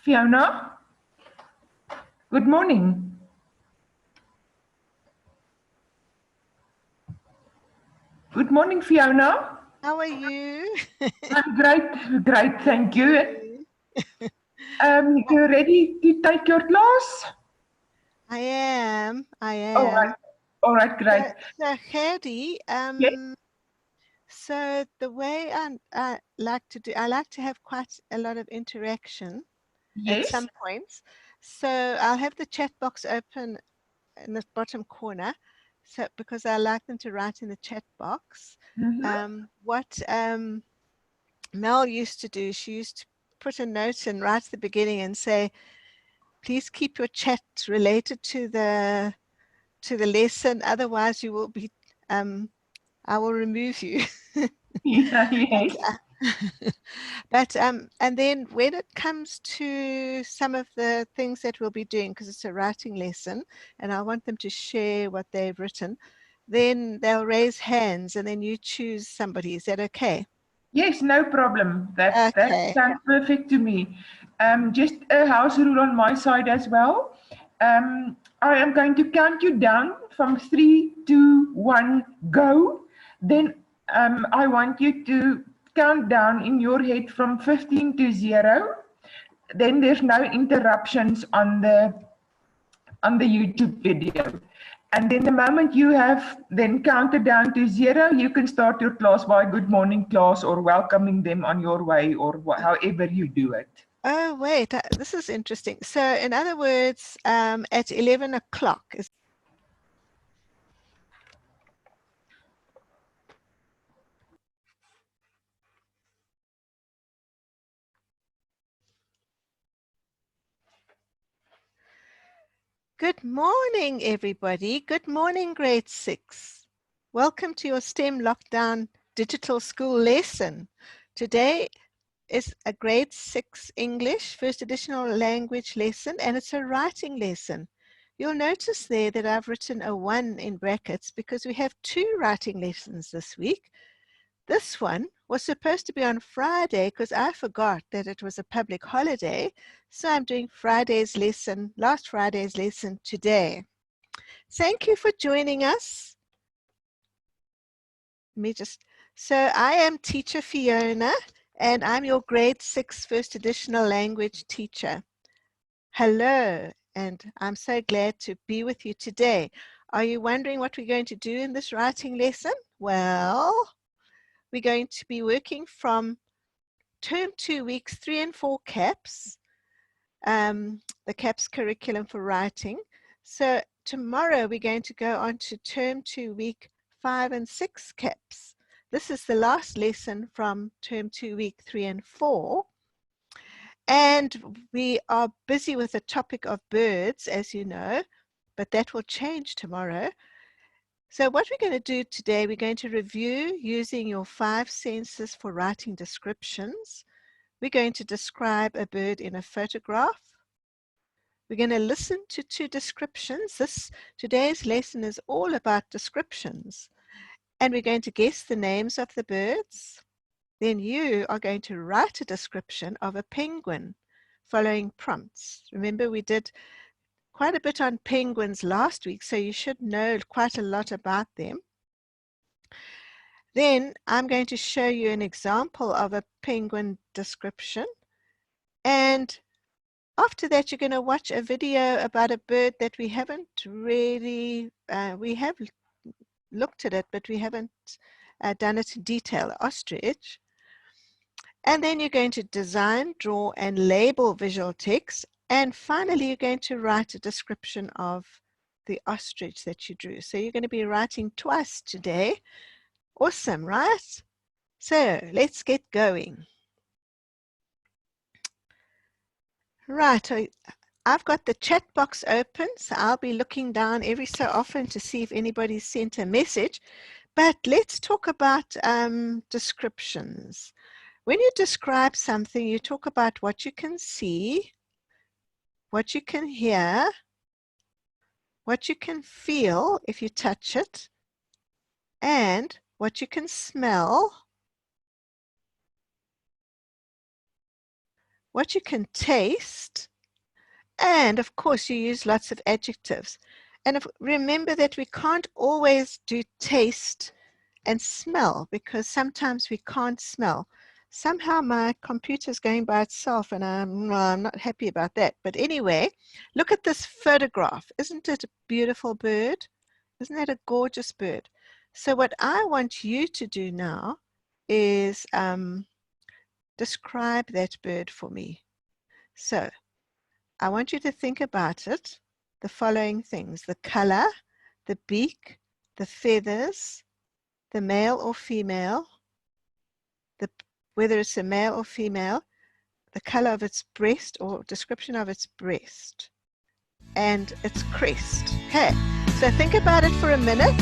Fiona, good morning. Good morning, Fiona. How are you? I'm great, thank you. You ready to take your class? I am. All right, great. So Gerdy, Yes, so the way I like to do, I like to have quite a lot of interaction at yes. some points. So I'll have the chat box open in the bottom corner, so because I like them to write in the chat box. What Mel used to do, she used to put a note in right at the beginning and say, please keep your chat related to the lesson, otherwise you will be I will remove you. Yeah, but, yes. and then when it comes to some of the things that we'll be doing, because it's a writing lesson and I want them to share what they've written, then they'll raise hands and then you choose somebody. Is that okay? Yes, no problem. That Okay. sounds perfect to me. Just a house rule on my side as well. I am going to count you down from 3, 2, 1, go. Then I want you to count down in your head from 15 to 0. Then there's no interruptions on the YouTube video. And then the moment you have then counted down to 0, you can start your class by good morning class or welcoming them on your way or however you do it. Oh, wait, this is interesting. So in other words, at 11 o'clock is Good morning, everybody. Good morning, grade 6. Welcome to your STEM Lockdown Digital School lesson. Today is a grade 6 English first additional language lesson, and it's a writing lesson. You'll notice there that I've written a 1 in brackets because we have 2 writing lessons this week. This one was supposed to be on Friday because I forgot that it was a public holiday. So I'm doing last Friday's lesson today. Thank you for joining us. So I am teacher Fiona and I'm your grade 6 first additional language teacher. Hello, and I'm so glad to be with you today. Are you wondering what we're going to do in this writing lesson? Well, we're going to be working from term 2 weeks 3 and 4 CAPS, the CAPS curriculum for writing. So tomorrow we're going to go on to term 2 week 5 and 6 CAPS. This is the last lesson from term 2 week 3 and 4. And we are busy with the topic of birds, as you know, but that will change tomorrow. So what we're going to do today, we're going to review using your 5 senses for writing descriptions. We're going to describe a bird in a photograph. We're going to listen to 2 descriptions. Today's lesson is all about descriptions. And we're going to guess the names of the birds. Then you are going to write a description of a penguin following prompts. Remember, we did quite a bit on penguins last week, so you should know quite a lot about them. Then I'm going to show you an example of a penguin description. And after that, you're going to watch a video about a bird that we haven't really, we have looked at it, but we haven't done it in detail, ostrich. And then you're going to design, draw, and label visual text. And finally, you're going to write a description of the ostrich that you drew. So you're going to be writing twice today. Awesome, right? So let's get going. Right, I've got the chat box open, so I'll be looking down every so often to see if anybody's sent a message. But let's talk about descriptions. When you describe something, you talk about what you can see, what you can hear, what you can feel if you touch it, and what you can smell, what you can taste, and of course you use lots of adjectives. And remember that we can't always do taste and smell, because sometimes we can't smell. Somehow my computer's going by itself, and I'm not happy about that. But anyway, look at this photograph. Isn't it a beautiful bird? Isn't that a gorgeous bird? So what I want you to do now is describe that bird for me. So I want you to think about it, the following things: the color, the beak, the feathers, the male or female, whether it's a male or female, the color of its breast or description of its breast, and its crest. Okay, so think about it for a minute,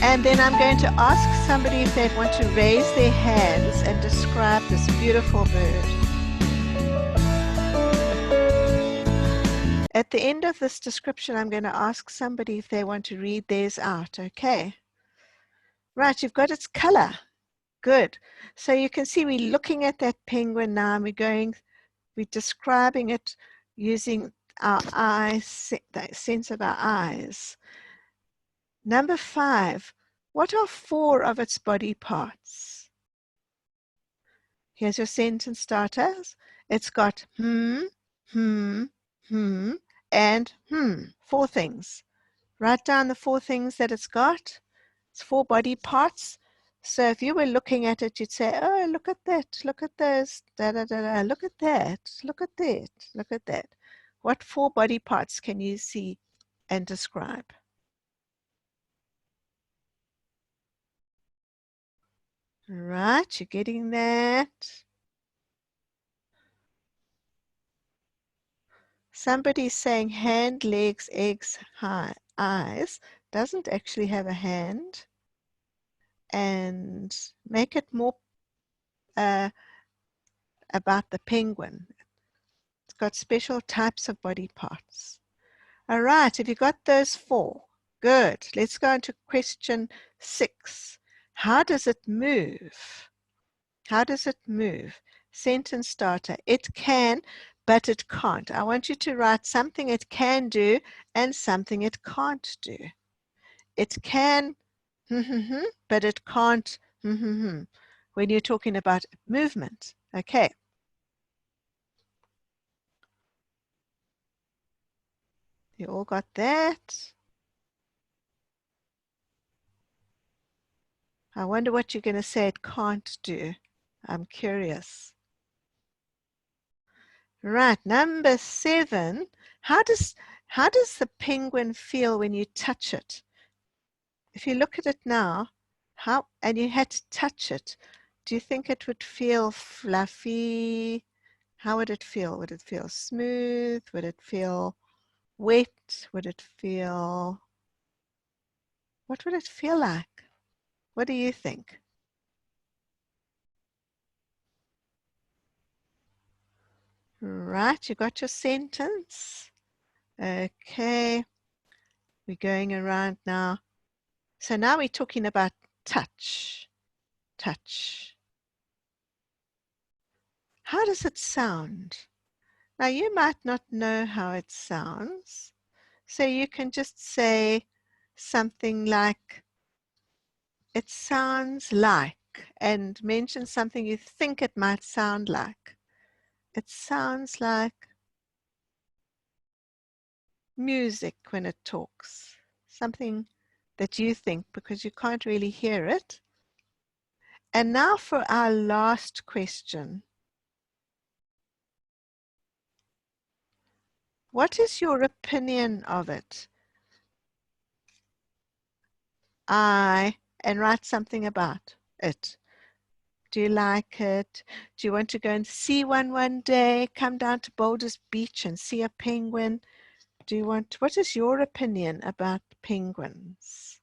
and then I'm going to ask somebody if they want to raise their hands and describe this beautiful bird. At the end of this description, I'm going to ask somebody if they want to read theirs out, okay? Right, you've got its color. Good. So you can see we're looking at that penguin now, and we're describing it using our eyes, the sense of our eyes. Number 5, what are 4 of its body parts? Here's your sentence starters. It's got and 4 things. Write down the 4 things that it's got. It's 4 body parts. So if you were looking at it, you'd say, oh, look at that, look at those, da, da, da, da. Look at that, look at that, look at that. What 4 body parts can you see and describe? Right, you're getting that. Somebody's saying hand, legs, eggs, eyes. Doesn't actually have a hand. And make it more about the penguin. It's got special types of body parts. All right, have you got those 4? Good. Let's go on to question 6. How does it move? How does it move? Sentence starter. It can, but it can't. I want you to write something it can do and something it can't do. It can, but it can't, when you're talking about movement. Okay. You all got that? I wonder what you're going to say it can't do. I'm curious. Right, number 7. How does the penguin feel when you touch it? If you look at it now, and you had to touch it, do you think it would feel fluffy? How would it feel? Would it feel smooth? Would it feel wet? Would it feel... What would it feel like? What do you think? Right, you got your sentence. Okay, we're going around now. So now we're talking about touch. Touch. How does it sound? Now you might not know how it sounds, so you can just say something like, it sounds like, and mention something you think it might sound like. It sounds like music when it talks, something that you think, because you can't really hear it. And now for our last question. What is your opinion of it? And write something about it. Do you like it? Do you want to go and see one day? Come down to Boulders Beach and see a penguin? What is your opinion about penguins?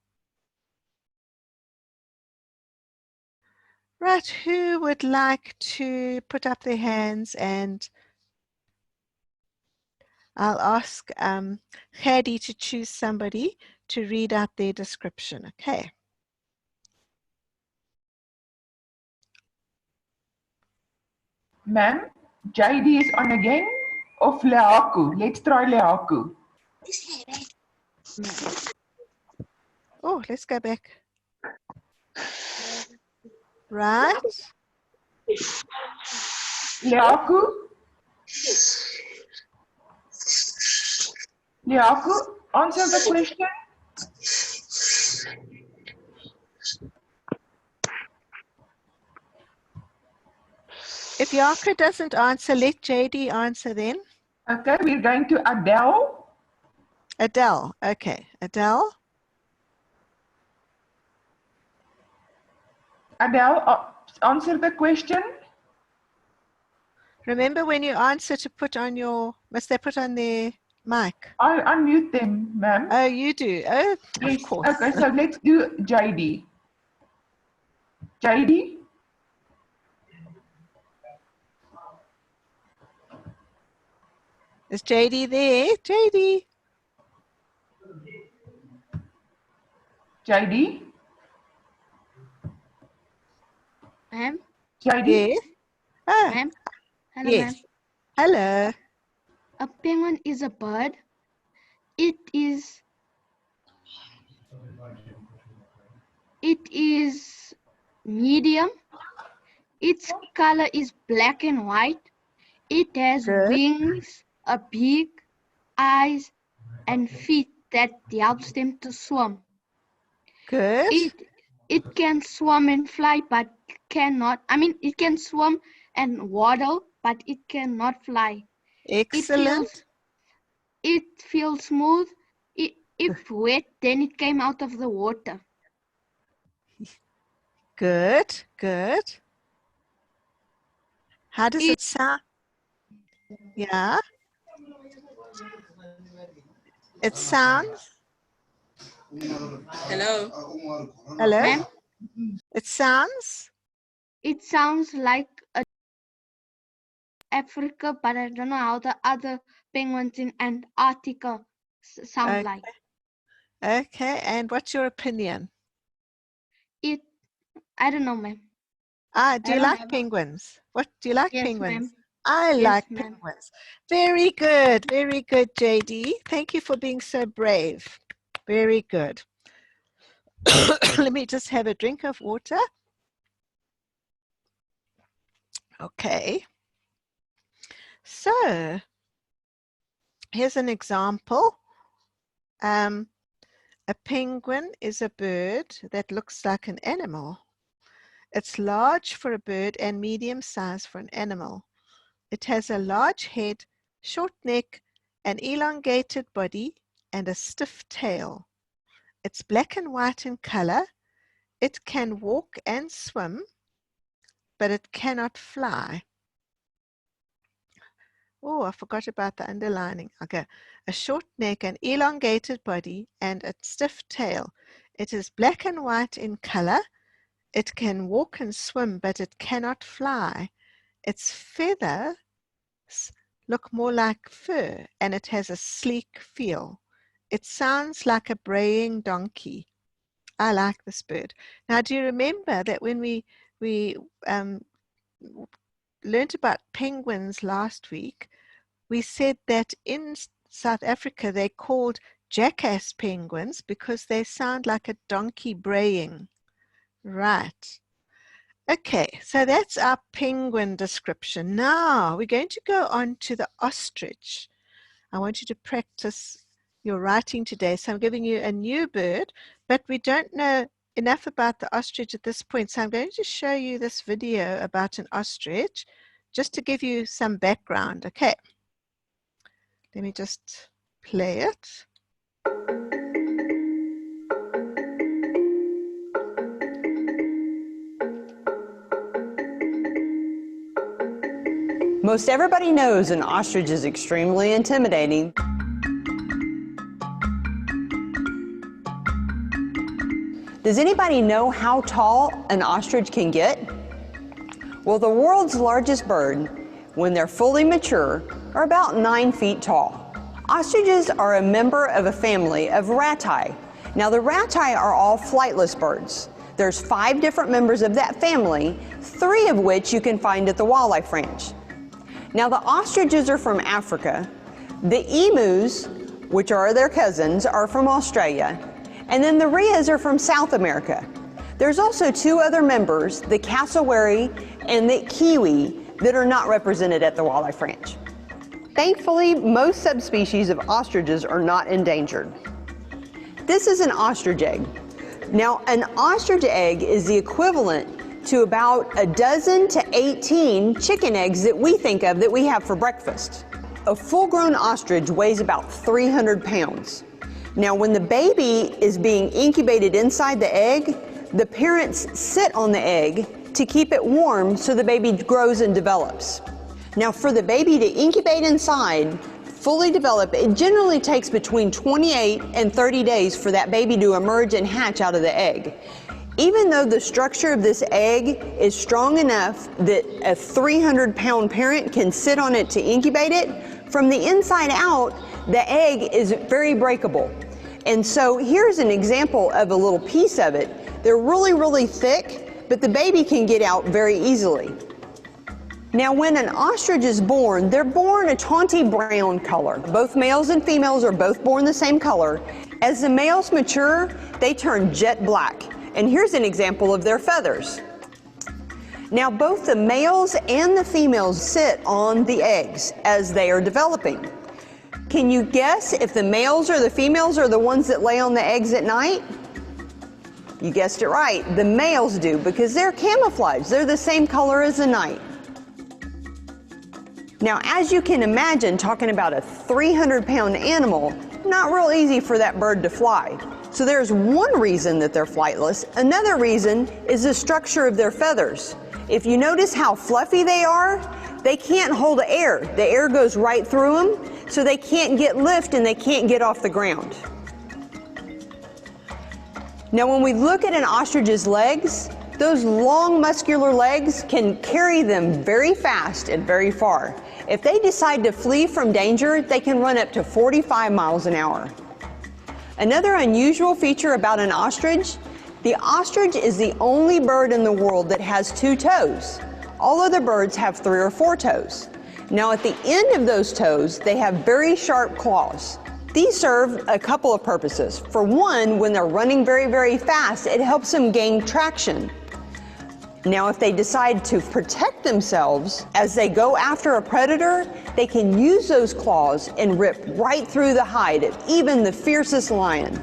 Right, who would like to put up their hands, and I'll ask Hedy to choose somebody to read out their description, okay? Ma'am, JD is on again. Of Lehaku. Let's try Lehaku. Oh, let's go back. Right. Lehaku? Lehaku, answer the question. If Yaka doesn't answer, let JD answer then. Okay, we're going to Adele. Adele. Okay, Adele. Adele, answer the question. Remember when you answer to put on your, must they put on their mic? I'll unmute them, ma'am. Oh, you do. Oh, Yes. of course. Okay, so let's do JD. JD? Is JD there? JD. JD? Ma'am? JD? Yes. Oh, Ma'am? Hello, yes. ma'am. Hello. A penguin is a bird. It is medium. Its color is black and white. It has Good. wings, a beak, eyes, and feet that helps them to swim. Good. It can swim and fly, but cannot. I mean, it can swim and waddle, but it cannot fly. Excellent. It feels smooth. If wet, then it came out of the water. Good. Good. How does it sound? Yeah. It sounds. Hello. Hello. Ma'am? It sounds. It sounds like Africa, but I don't know how the other penguins in Antarctica sound like. Okay. And what's your opinion? I don't know, ma'am. Do you like penguins? What do you like Yes, penguins? ma'am. I Yes, like ma'am. penguins. Very good, JD. Thank you for being so brave. Very good. Let me just have a drink of water. Okay. So, here's an example. A penguin is a bird that looks like an animal. It's large for a bird and medium size for an animal. It has a large head, short neck, an elongated body, and a stiff tail. It's black and white in color. It can walk and swim, but it cannot fly. Oh, I forgot about the underlining. Okay. A short neck, an elongated body, and a stiff tail. It is black and white in color. It can walk and swim, but it cannot fly. Its feathers look more like fur, and it has a sleek feel. It sounds like a braying donkey. I like this bird. Now, do you remember that when we learned about penguins last week, we said that in South Africa they're called jackass penguins because they sound like a donkey braying. Right. Okay, so that's our penguin description. Now we're going to go on to the ostrich. I want you to practice your writing today. So I'm giving you a new bird, but we don't know enough about the ostrich at this point. So I'm going to show you this video about an ostrich just to give you some background. Okay, let me just play it. Most everybody knows an ostrich is extremely intimidating. Does anybody know how tall an ostrich can get? Well, the world's largest bird, when they're fully mature, are about 9 feet tall. Ostriches are a member of a family of rati. Now, the rati are all flightless birds. There's 5 different members of that family, 3 of which you can find at the wildlife ranch. Now the ostriches are from Africa. The emus, which are their cousins, are from Australia. And then the rheas are from South America. There's also two other members, the cassowary and the kiwi, that are not represented at the wildlife ranch. Thankfully, most subspecies of ostriches are not endangered. This is an ostrich egg. Now, an ostrich egg is the equivalent to about a dozen to 18 chicken eggs that we think of that we have for breakfast. A full-grown ostrich weighs about 300 pounds. Now, when the baby is being incubated inside the egg, the parents sit on the egg to keep it warm so the baby grows and develops. Now, for the baby to incubate inside, fully develop, it generally takes between 28 and 30 days for that baby to emerge and hatch out of the egg. Even though the structure of this egg is strong enough that a 300-pound parent can sit on it to incubate it, from the inside out, the egg is very breakable. And so here's an example of a little piece of it. They're really, really thick, but the baby can get out very easily. Now, when an ostrich is born, they're born a tawny brown color. Both males and females are both born the same color. As the males mature, they turn jet black. And here's an example of their feathers. Now, both the males and the females sit on the eggs as they are developing. Can you guess if the males or the females are the ones that lay on the eggs at night? You guessed it right, the males do, because they're camouflaged. They're the same color as the night. Now, as you can imagine, talking about a 300-pound animal, not real easy for that bird to fly. So there's one reason that they're flightless. Another reason is the structure of their feathers. If you notice how fluffy they are, they can't hold air. The air goes right through them, so they can't get lift and they can't get off the ground. Now, when we look at an ostrich's legs, those long muscular legs can carry them very fast and very far. If they decide to flee from danger, they can run up to 45 miles an hour. Another unusual feature about an ostrich, the ostrich is the only bird in the world that has 2 toes. All other birds have 3 or 4 toes. Now, at the end of those toes, they have very sharp claws. These serve a couple of purposes. For one, when they're running very, very fast, it helps them gain traction. Now, if they decide to protect themselves as they go after a predator, they can use those claws and rip right through the hide of even the fiercest lion.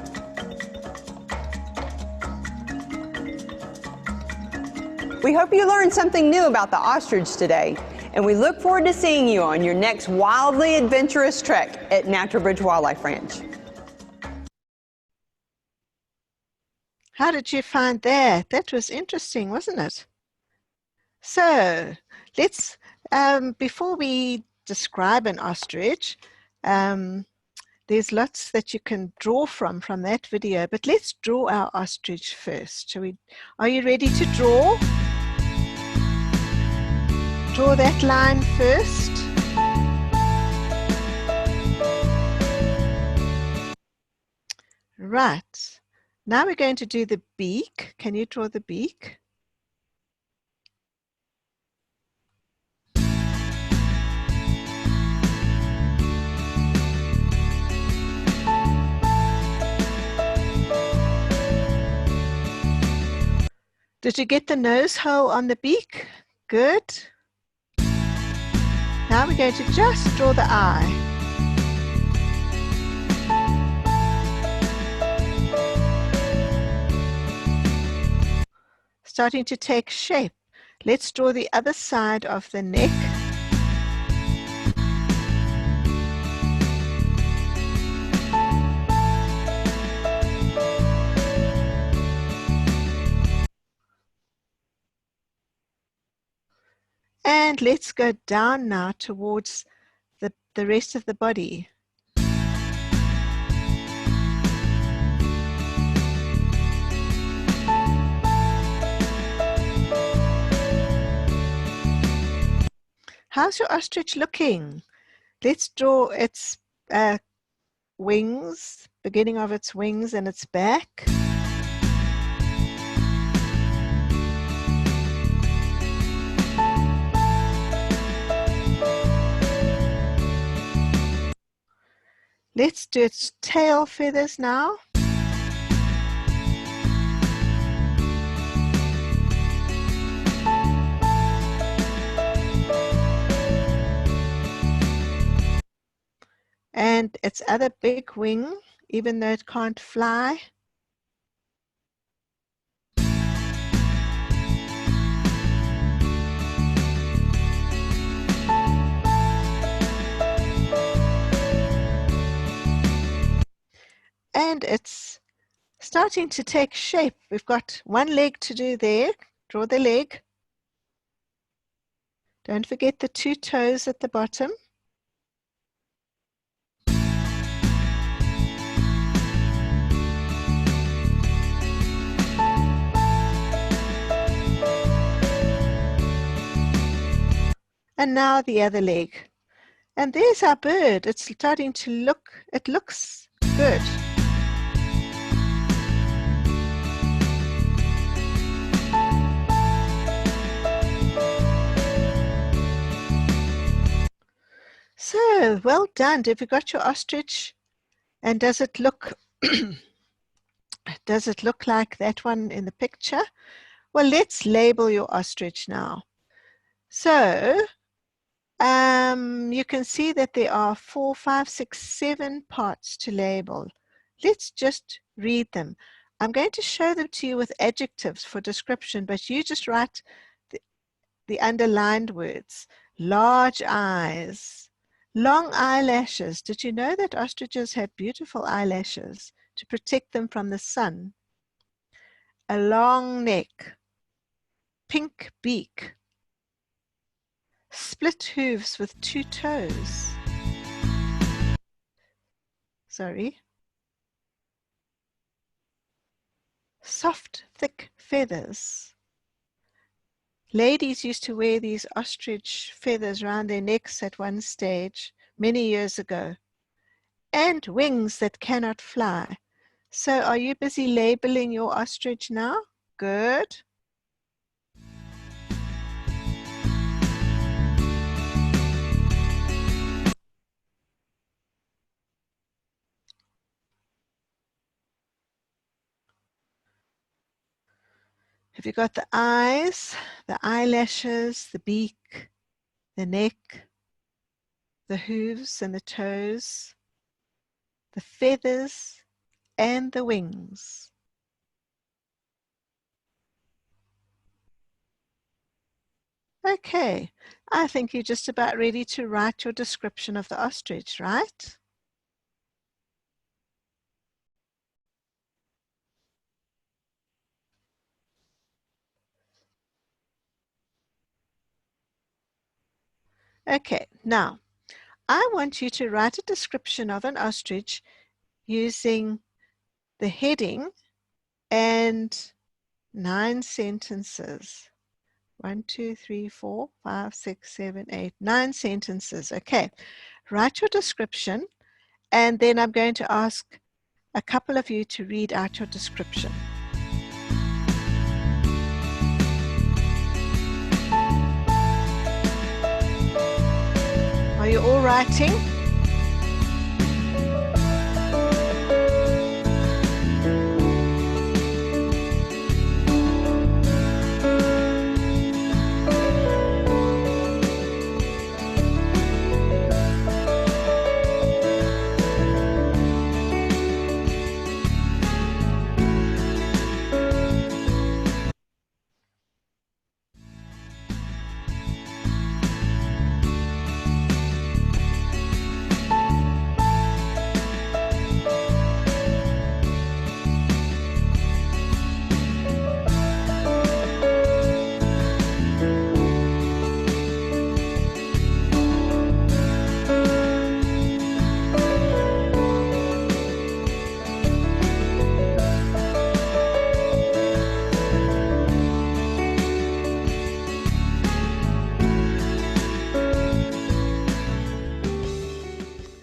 We hope you learned something new about the ostrich today, and we look forward to seeing you on your next wildly adventurous trek at Natural Bridge Wildlife Ranch. How did you find that? That was interesting, wasn't it? So let's, before we describe an ostrich, there's lots that you can draw from that video, but let's draw our ostrich first. Shall we? Are you ready to draw? Draw that line first. Right. Now we're going to do the beak. Can you draw the beak? Did you get the nose hole on the beak? Good. Now we're going to just draw the eye. Starting to take shape. Let's draw the other side of the neck. And let's go down now towards the rest of the body. How's your ostrich looking? Let's draw its wings, beginning of its wings and its back. Let's do its tail feathers now. And its other big wing, even though it can't fly. And it's starting to take shape. We've got one leg to do there. Draw the leg. Don't forget the 2 toes at the bottom. And now the other leg. And there's our bird. It's starting to look, it looks good. So, well done. Have you got your ostrich? And does it look does it look like that one in the picture? Well, let's label your ostrich now. So, you can see that there are 4, 5, 6, 7 parts to label. Let's just read them. I'm going to show them to you with adjectives for description, but you just write the underlined words. Large eyes, long eyelashes. Did you know that ostriches have beautiful eyelashes to protect them from the sun? A long neck, pink beak, split hooves with 2 toes. Sorry. Soft, thick feathers. Ladies used to wear these ostrich feathers around their necks at one stage, many years ago. And wings that cannot fly. So are you busy labeling your ostrich now? Good. Have you got the eyes, the eyelashes, the beak, the neck, the hooves and the toes, the feathers and the wings? Okay, I think you're just about ready to write your description of the ostrich, right? Okay, now I want you to write a description of an ostrich using the heading and 9 sentences. 1, 2, 3, 4, 5, 6, 7, 8, 9 sentences. Okay, write your description, and then I'm going to ask a couple of you to read out your description. Are you all writing?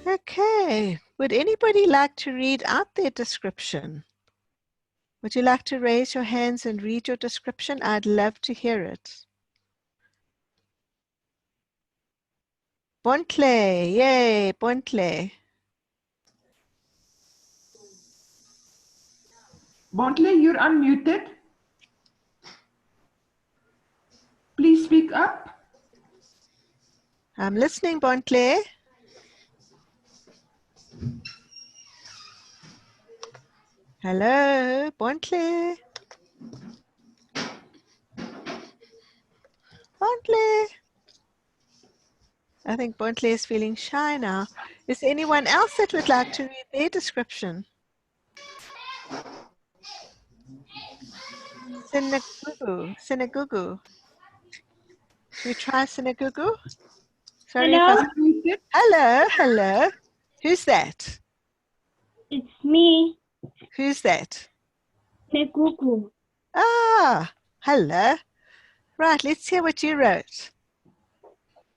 Okay, would anybody like to read out their description? Would you like to raise your hands and read your description? I'd love to hear it. Bontle, yay, Bontle. Bontle, you're unmuted. Please speak up. I'm listening, Bontle. Hello, Bontle. Bontle. I think Bontle is feeling shy now. Is there anyone else that would like to read their description? Sinagugu. Should we try Sinagugu? Sorry Hello? if I... Hello, hello. Who's that? It's me, Who's that? Negugu. Ah, hello. Right, let's hear what you wrote.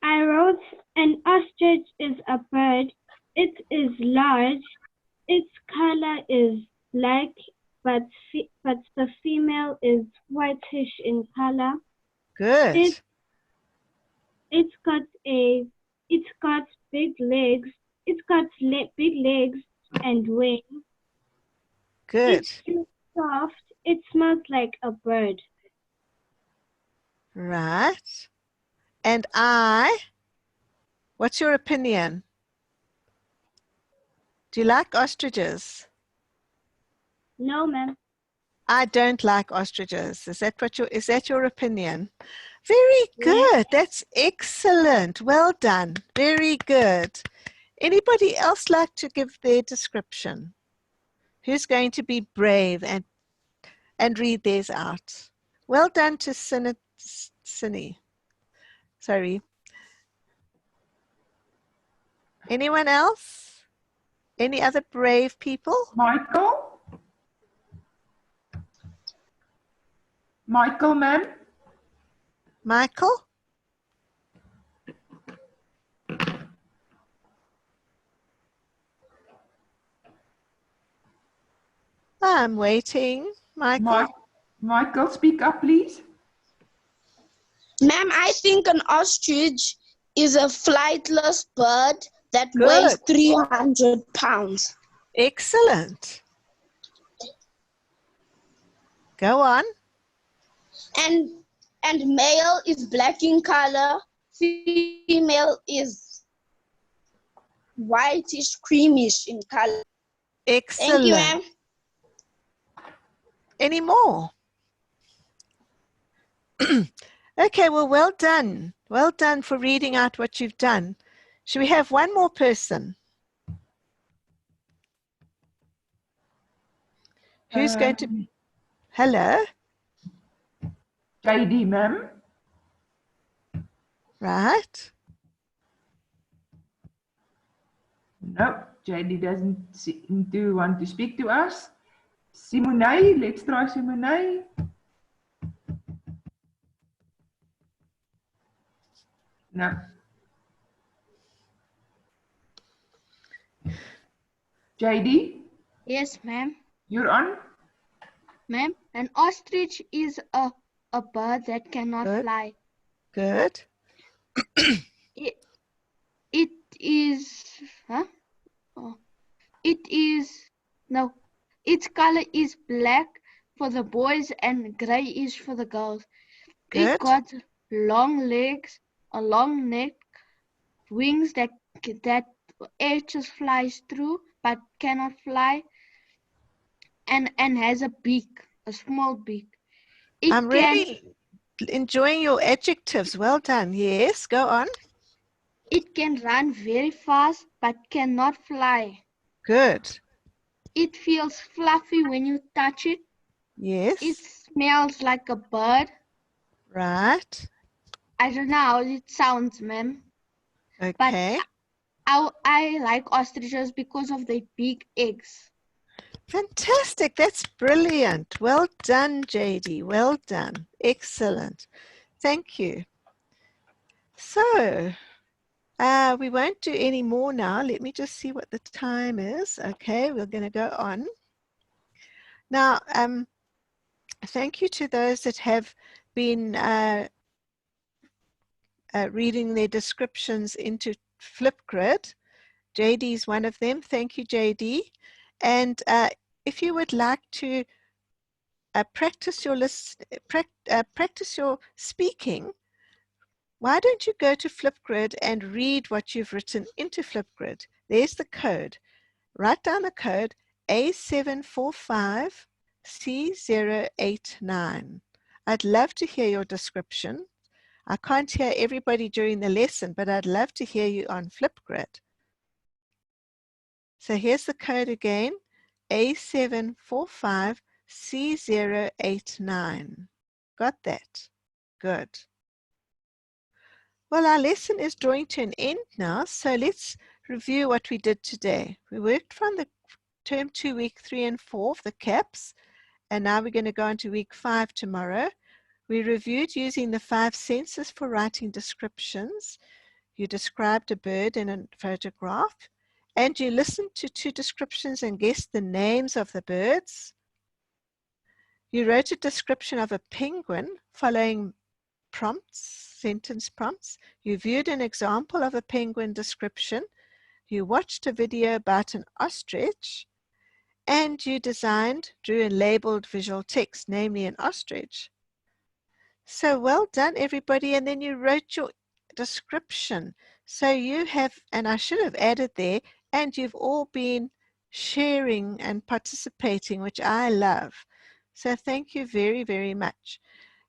I wrote, an ostrich is a bird. It is large. Its color is black, but the female is whitish in color. Good. It's got big legs. It's got big legs and wings. Good. It's soft. It smells like a bird. Right. And what's your opinion? Do you like ostriches? No, ma'am. I don't like ostriches. Is that your opinion? Very good. That's excellent. Well done. Very good. Anybody else like to give their description? Who's going to be brave and read theirs out? Well done to Cindy. Sorry. Anyone else? Any other brave people? Michael? Michael, ma'am? Michael? I'm waiting. Michael? Michael, speak up, please. Ma'am, I think an ostrich is a flightless bird that Good. weighs 300 pounds. Excellent. Go on. And male is black in color, female is whitish, creamish in color. Excellent. Thank you, ma'am. Any more? Okay, well done. Well done for reading out what you've done. Should we have one more person? Who's going to... Hello? JD, ma'am. Right. No, JD doesn't seem to want to speak to us. Simone, let's try Simone. No. JD, Yes, ma'am. you're on. Ma'am, an ostrich is a bird that cannot Good. fly. Good. It is, huh? Oh, no, its color is black for the boys and grayish for the girls. Good. It got long legs, a long neck, wings that air just flies through but cannot fly, and has a beak, a small beak. I'm really enjoying your adjectives. Well done. Yes, go on. It can run very fast but cannot fly. Good. It feels fluffy when you touch it. Yes. It smells like a bird. Right. I don't know how it sounds, ma'am. Okay. I like ostriches because of their big eggs. Fantastic. That's brilliant. Well done, JD. Well done. Excellent. Thank you. So, we won't do any more now. Let me just see what the time is. Okay, we're going to go on. Now, thank you to those that have been reading their descriptions into Flipgrid. JD is one of them. Thank you, JD. And if you would like to practice your speaking, why don't you go to Flipgrid and read what you've written into Flipgrid? There's the code. Write down the code A745C089. I'd love to hear your description. I can't hear everybody during the lesson, but I'd love to hear you on Flipgrid. So here's the code again, A745C089. Got that? Good. Well, our lesson is drawing to an end now, so let's review what we did today. We worked from the term 2, week 3 and 4 of the CAPS, and now we're going to go into week 5 tomorrow. We reviewed using the 5 senses for writing descriptions. You described a bird in a photograph, and you listened to 2 descriptions and guessed the names of the birds. You wrote a description of a penguin following prompts, sentence prompts. You viewed an example of a penguin description. You watched a video about an ostrich, and you designed, drew and labeled visual text, namely an ostrich. So well done, everybody. And then you wrote your description. So you have, and I should have added there, and you've all been sharing and participating, which I love. So thank you very, very much.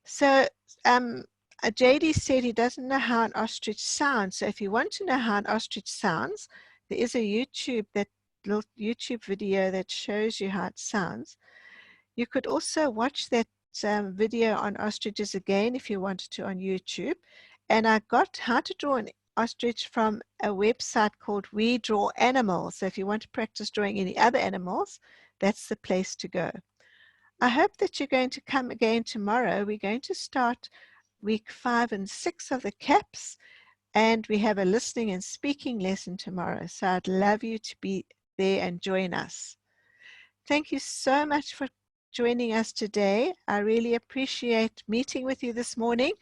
So JD said he doesn't know how an ostrich sounds. So if you want to know how an ostrich sounds, there is a little YouTube video that shows you how it sounds. You could also watch that video on ostriches again if you wanted to on YouTube. And I got how to draw an ostrich from a website called We Draw Animals. So if you want to practice drawing any other animals, that's the place to go. I hope that you're going to come again tomorrow. We're going to start week 5 and 6 of the CAPS, and we have a listening and speaking lesson tomorrow. So I'd love you to be there and join us. Thank you so much for joining us today. I really appreciate meeting with you this morning,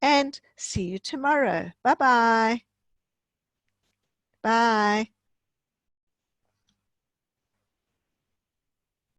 and see you tomorrow. Bye-bye. Bye.